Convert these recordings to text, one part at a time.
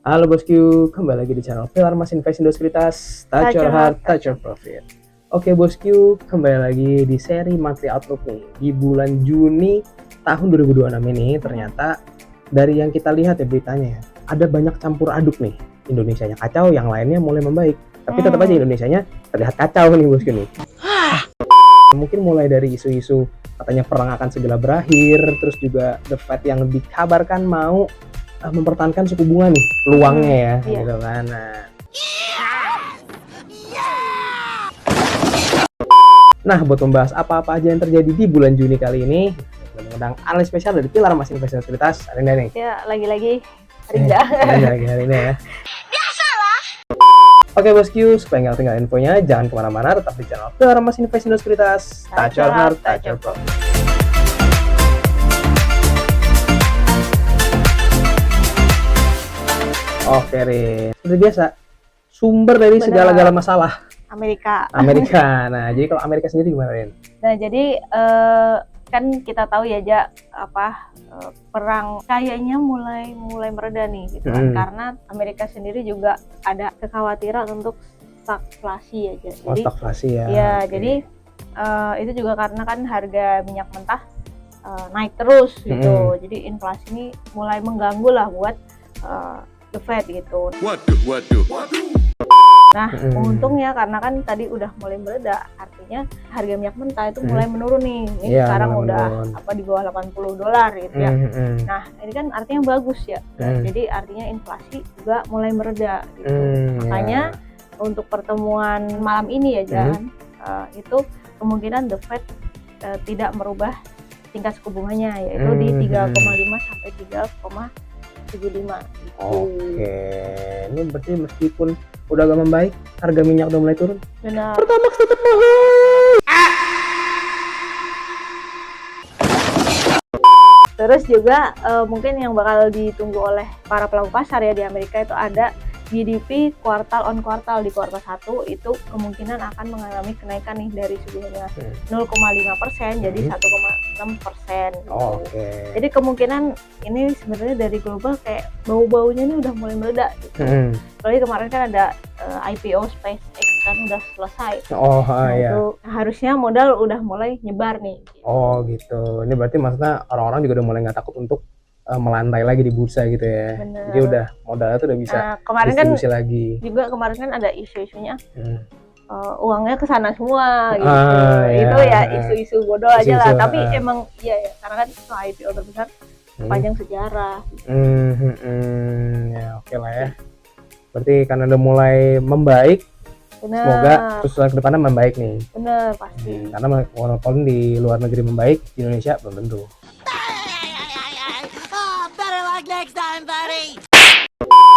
Halo bosku, kembali lagi di channel Pilar Mas Invest Indo Sekuritas, touch your heart, touch your profit. Oke bosku, kembali lagi di seri monthly outlook nih. Di bulan Juni tahun 2026 ini ternyata dari yang kita lihat ya beritanya, ada banyak campur aduk nih. Indonesianya kacau, yang lainnya mulai membaik. Tapi tetap aja Indonesianya terlihat kacau nih bosku nih. Mungkin mulai dari isu-isu katanya perang akan segera berakhir, terus juga The Fed yang dikabarkan mau mempertahankan suku bunga nih, peluangnya ya, gitu kan. Nah, buat membahas apa-apa aja yang terjadi di bulan Juni kali ini, kita mengundang analis spesial dari Pilar Mas Invest Sekuritas, Arinda nih. Ya, lagi-lagi Arinda. Lagi hari ini ya. Biasalah. Oke bosku, supaya nggak tinggal infonya, jangan kemana-mana, tetap di channel Pilar Mas Invest Sekuritas. Touch your heart, touch your profit. Oke, Rin. Seperti biasa, sumber dari segala-gala masalah Amerika. Nah, jadi kalau Amerika sendiri gimana, Rin? Nah, jadi kan kita tahu ya, perang kayaknya mulai mereda nih, gitu kan? Karena Amerika sendiri juga ada kekhawatiran untuk stagflasi aja. Jadi, stagflasi ya. Ya, jadi itu juga karena kan harga minyak mentah naik terus gitu. Jadi inflasi ini mulai mengganggu lah buat The Fed gitu. Waduh. Nah, untungnya karena kan tadi udah mulai mereda, artinya harga minyak mentah itu mulai menurun nih. Ini sekarang udah di bawah $80 gitu ya. Nah, ini kan artinya bagus ya. Jadi artinya inflasi juga mulai mereda gitu. Makanya untuk pertemuan malam ini ya, Jan, itu kemungkinan The Fed tidak merubah tingkat suku bunganya, yaitu di 3,5 sampai 3,75. Oke, ini berarti meskipun udah agak membaik, harga minyak udah mulai turun. Benar. Pertamax tetap mahal. Terus juga mungkin yang bakal ditunggu oleh para pelaku pasar ya di Amerika itu ada GDP kuartal on kuartal. Di kuartal 1 itu kemungkinan akan mengalami kenaikan nih dari sebelumnya 0,5% jadi 1,6%. Oke. Jadi kemungkinan ini sebenarnya dari global kayak bau-baunya ini udah mulai meledak gitu. Apalagi kemarin kan ada IPO SpaceX kan udah selesai. Iya. Itu harusnya modal udah mulai nyebar nih. Oh gitu. Ini berarti maksudnya orang-orang juga udah mulai nggak takut untuk melantai lagi di bursa gitu ya. Bener. Jadi udah modalnya tuh udah bisa kemarin distribusi kan lagi. Juga kemarin kan ada isu-isunya uangnya ke sana semua gitu. Itu ya isu-isu bodoh aja lah. Tapi emang iya ya, karena kan itu IPO terbesar sepanjang sejarah. Ya oke lah ya. Berarti karena udah mulai membaik, semoga terus ke depannya membaik nih. Bener pasti. Karena walaupun di luar negeri membaik, di Indonesia belum tentu.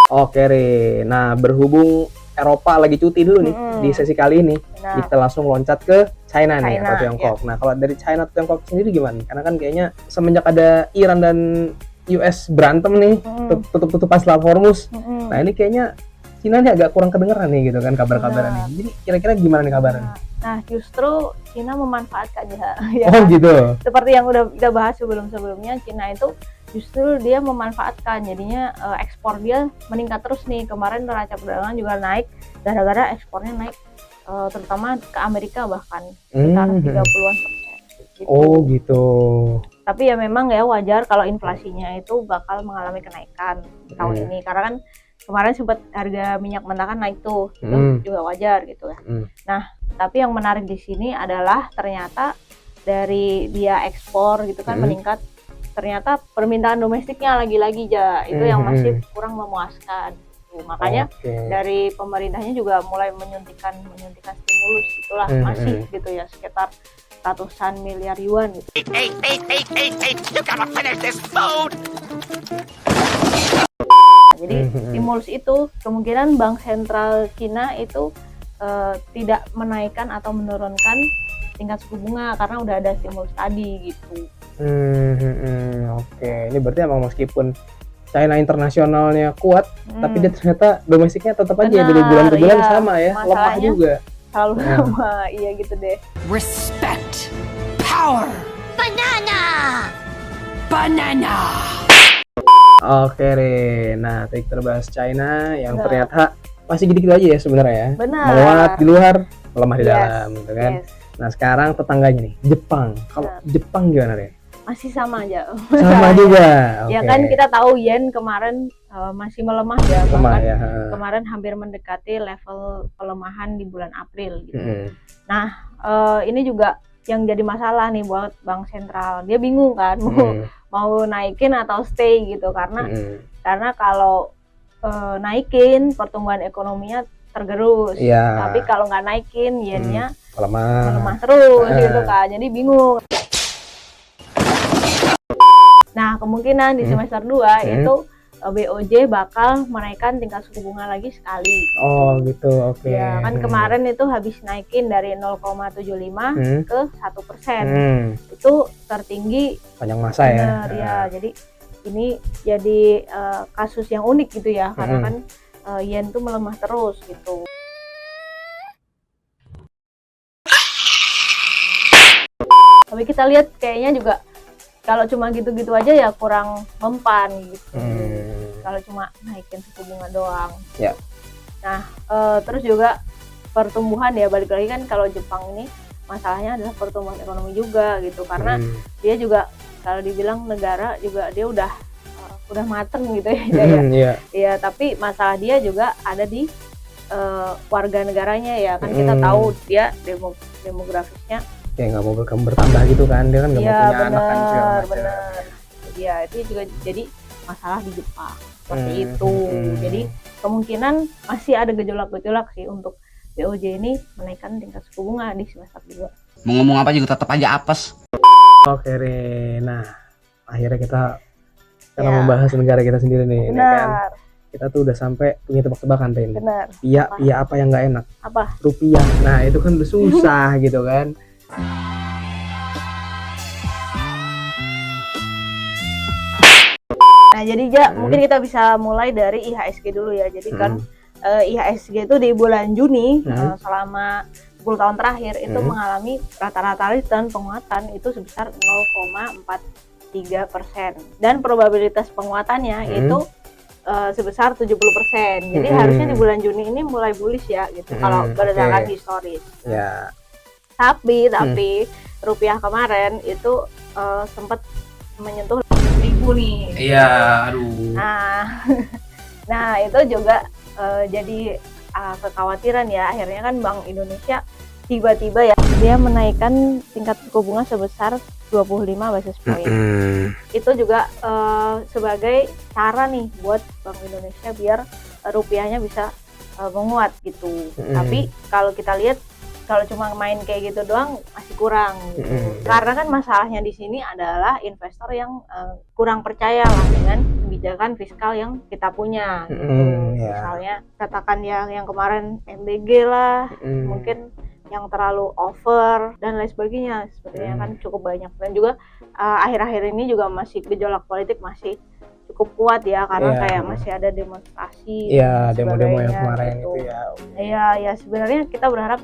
Oke, Rin. Nah, berhubung Eropa lagi cuti dulu nih di sesi kali ini, kita langsung loncat ke China nih atau Tiongkok. Nah, kalau dari China atau Tiongkok sendiri gimana? Karena kan kayaknya semenjak ada Iran dan US berantem nih, tutup-tutupan Selat Hormuz. Nah, ini kayaknya Cina nih agak kurang kedengeran nih gitu kan kabar-kabarnya nih. Jadi kira-kira gimana nih kabarnya? Nah, justru Cina memanfaatkannya. Oh gitu. Seperti yang udah kita bahas sebelumnya, Cina itu justru dia memanfaatkan, jadinya ekspor dia meningkat terus nih. Kemarin neraca perdagangan juga naik gara-gara ekspornya naik, terutama ke Amerika bahkan sekitar 30-an persen. Gitu. Oh gitu. Tapi ya memang ya wajar kalau inflasinya itu bakal mengalami kenaikan tahun ini, karena kan kemarin sempat harga minyak mentah kan naik tuh, itu juga wajar gitu ya. Nah, tapi yang menarik di sini adalah ternyata dari dia ekspor gitu kan meningkat, ternyata permintaan domestiknya lagi-lagi itu yang masih kurang memuaskan. Makanya dari pemerintahnya juga mulai menyuntikkan stimulus itulah, masih gitu ya, sekitar ratusan miliar yuan gitu. Jadi stimulus itu kemungkinan Bank Sentral Cina itu tidak menaikkan atau menurunkan tingkat suku bunga karena udah ada stimulus tadi gitu. Oke, ini berarti emang meskipun China internasionalnya kuat, tapi dia ternyata domestiknya tetap aja dari bulan ke bulan sama ya, lemah juga. Selalu sama, iya gitu deh. Respect, power, banana. Oke, Re. Nah, tadi kita bahas China yang Benar. ternyata masih gitu-gitu aja ya sebenarnya ya. Benar. Menguat di luar, melemah di Yes, dalam, gitu kan. yes. Nah, sekarang tetangganya nih, Jepang. Kalau Benar. Jepang gimana, Re? Masih sama aja. Sama juga. Ya Oke. kan kita tahu yen kemarin masih melemah ya, Lemah bahkan ya. kemarin hampir mendekati level pelemahan di bulan April gitu. Mm-mm. Ini juga yang jadi masalah nih buat bank sentral. Dia bingung kan mau naikin atau stay gitu karena kalau naikin pertumbuhan ekonominya tergerus. Iya. Tapi kalau nggak naikin yennya melemah Melemah. terus gitu kan. Jadi bingung. Nah, kemungkinan di semester 2 itu BOJ bakal menaikkan tingkat suku bunga lagi sekali. Oh, gitu. Oke. Ya, kan kemarin itu habis naikin dari 0,75 ke 1%. Itu tertinggi Panjang masa ya. bener, ya. Jadi ini jadi kasus yang unik gitu ya, karena kan yen tuh melemah terus gitu. Tapi kita lihat kayaknya juga kalau cuma gitu-gitu aja ya kurang mempan gitu. Kalau cuma naikin suku bunga doang. Ya. Nah, terus juga pertumbuhan ya, balik lagi kan kalau Jepang ini masalahnya adalah pertumbuhan ekonomi juga gitu, karena dia juga kalau dibilang negara juga dia udah mateng gitu ya. Iya, tapi masalah dia juga ada di warga negaranya ya, kan kita tahu dia demografisnya ya nggak mau bertambah gitu kan, dia kan nggak mau punya anak kan segala macam. Bener. Ya itu juga jadi masalah di Jepang seperti itu. Jadi kemungkinan masih ada gejolak-gejolak sih untuk BOJ ini menaikkan tingkat suku bunga di semester 2. Mau ngomong apa juga tetap aja apes. Oke, Re. Nah, akhirnya kita membahas negara kita sendiri nih. Benar. Kan? Kita tuh udah sampai punya tebak-tebakan, Rin. Benar. Iya apa yang nggak enak? Apa? Rupiah. Nah, itu kan udah susah gitu kan. Nah, jadi mungkin kita bisa mulai dari IHSG dulu ya. Jadi kan IHSG itu di bulan Juni selama 10 tahun terakhir itu mengalami rata-rata return penguatan itu sebesar 0,43%, dan probabilitas penguatannya itu sebesar 70%. Jadi harusnya di bulan Juni ini mulai bullish ya gitu kalau berdasarkan historis. Ya. Tapi rupiah kemarin itu sempat menyentuh 1.000 nih. Iya, aduh. Nah itu juga jadi kekhawatiran ya. Akhirnya kan Bank Indonesia tiba-tiba ya dia menaikkan tingkat suku bunga sebesar 25 basis point. Itu juga sebagai cara nih buat Bank Indonesia biar rupiahnya bisa menguat gitu. Tapi kalau kita lihat kalau cuma main kayak gitu doang masih kurang gitu. Karena kan masalahnya di sini adalah investor yang kurang percaya lah dengan kebijakan fiskal yang kita punya gitu. Misalnya katakan yang kemarin MBG lah, mungkin yang terlalu over dan lain sebagainya. Sepertinya kan cukup banyak, dan juga akhir-akhir ini juga masih gejolak politik masih cukup kuat ya, karena kayak masih ada demonstrasi. Iya, demo-demo yang kemarin gitu. itu ya. Iya, sebenarnya kita berharap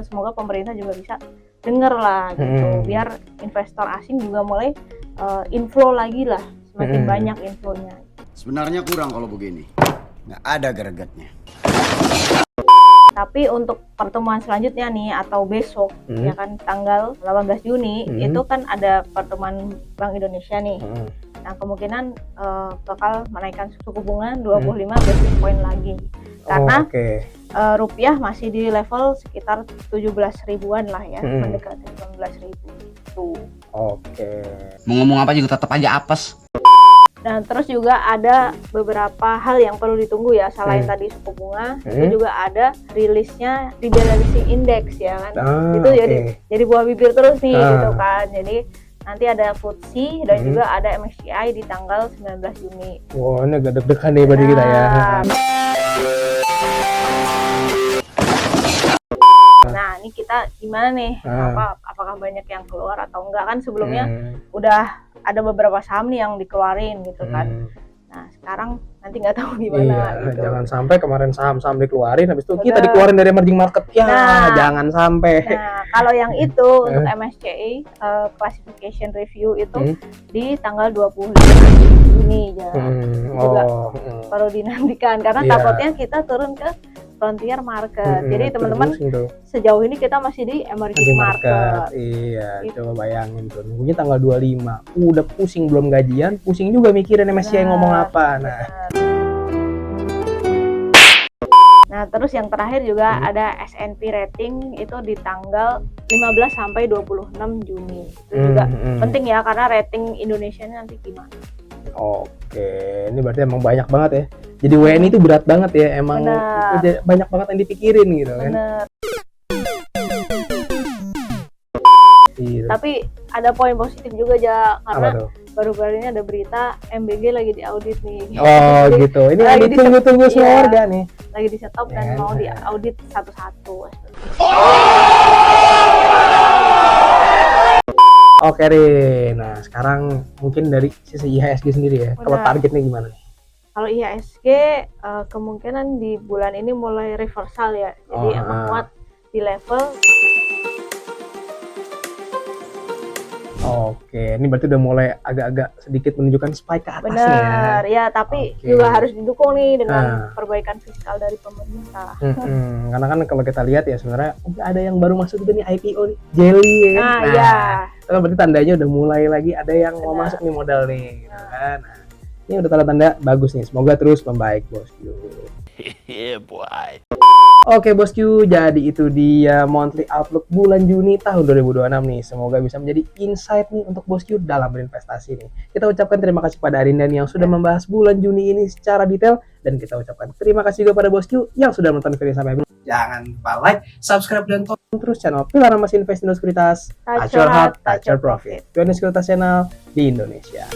semoga pemerintah juga bisa denger lah gitu, biar investor asing juga mulai inflow lagi lah, semakin banyak inflownya. Sebenarnya kurang kalau begini, nggak ada gregetnya. Tapi untuk pertemuan selanjutnya nih atau besok ya kan tanggal 18 Juni itu kan ada pertemuan Bank Indonesia nih. Nah, kemungkinan bakal menaikkan suku bunga 25 basis point lagi. Karena rupiah masih di level sekitar 17 ribuan lah ya, mendekati 19 ribu itu. Mau ngomong apa juga tetap aja apes. Dan terus juga ada beberapa hal yang perlu ditunggu ya, selain tadi suku bunga, itu juga ada rilisnya rebalancing index ya kan. Itu jadi buah bibir terus nih gitu kan. Jadi nanti ada FTSE dan juga ada MSCI di tanggal 19 Juni. Wah, ini agak deg-degan nih bagi kita ya. Nah, ini kita gimana nih? Apakah banyak yang keluar atau enggak? Kan sebelumnya udah ada beberapa saham nih yang dikeluarin gitu kan. Nah, sekarang nanti nggak tahu gimana gitu. Jangan sampai kemarin saham-saham dikeluarin, habis itu kita dikeluarin dari emerging market ya. Jangan sampai. Nah, Kalau yang itu untuk MSCI Classification Review itu di tanggal 25 Juni ya. Juga perlu dinantikan karena takutnya kita turun ke frontier market. Jadi teman-teman sejauh ini kita masih di emerging market. Iya, gitu. Coba bayangin tuh. Nunggunya tanggal 25. Udah pusing belum gajian, pusing juga mikirin MSCI ngomong apa. Nah, terus yang terakhir juga ada S&P rating itu di tanggal 15 sampai 26 Juni. Itu juga penting ya karena rating Indonesia nanti gimana. Oke, ini berarti emang banyak banget ya. Jadi WNI itu berat banget ya, emang banyak banget yang dipikirin gitu kan. Gitu. Tapi ada poin positif juga aja karena baru-baru ini ada berita MBG lagi diaudit nih. Oh gitu, ini lagi ditunggu-tunggu semua warga nih. Lagi di stop dan mau diaudit satu-satu. Oke Rin, nah sekarang mungkin dari sisi IHSG sendiri ya, kalau targetnya gimana nih? Kalau IHSG kemungkinan di bulan ini mulai reversal ya, jadi menguat di level. Oke, ini berarti udah mulai agak-agak sedikit menunjukkan spike ke atas. Benar, ya tapi juga harus didukung nih dengan perbaikan fiskal dari pemerintah. Karena kan kalau kita lihat ya sebenarnya ada yang baru masuk juga nih IPO nih, Jelly ya kan? Itu kan berarti tandanya udah mulai lagi ada yang mau masuk nih modal nih, gitu kan? Nah, ini udah tanda-tanda bagus nih, semoga terus membaik bosku. boy. Oke bosku, jadi itu dia monthly outlook bulan Juni tahun 2026 nih. Semoga bisa menjadi insight nih untuk bosku dalam berinvestasi nih. Kita ucapkan terima kasih pada Arindan yang sudah membahas bulan Juni ini secara detail. Dan kita ucapkan terima kasih juga pada bosku yang sudah menonton video sampai habis. Jangan lupa like, subscribe, dan tonton terus channel Pilar Mas Invest Indo Sekuritas. Touch your heart, touch your profit. Pioneer Sekuritas Channel di Indonesia.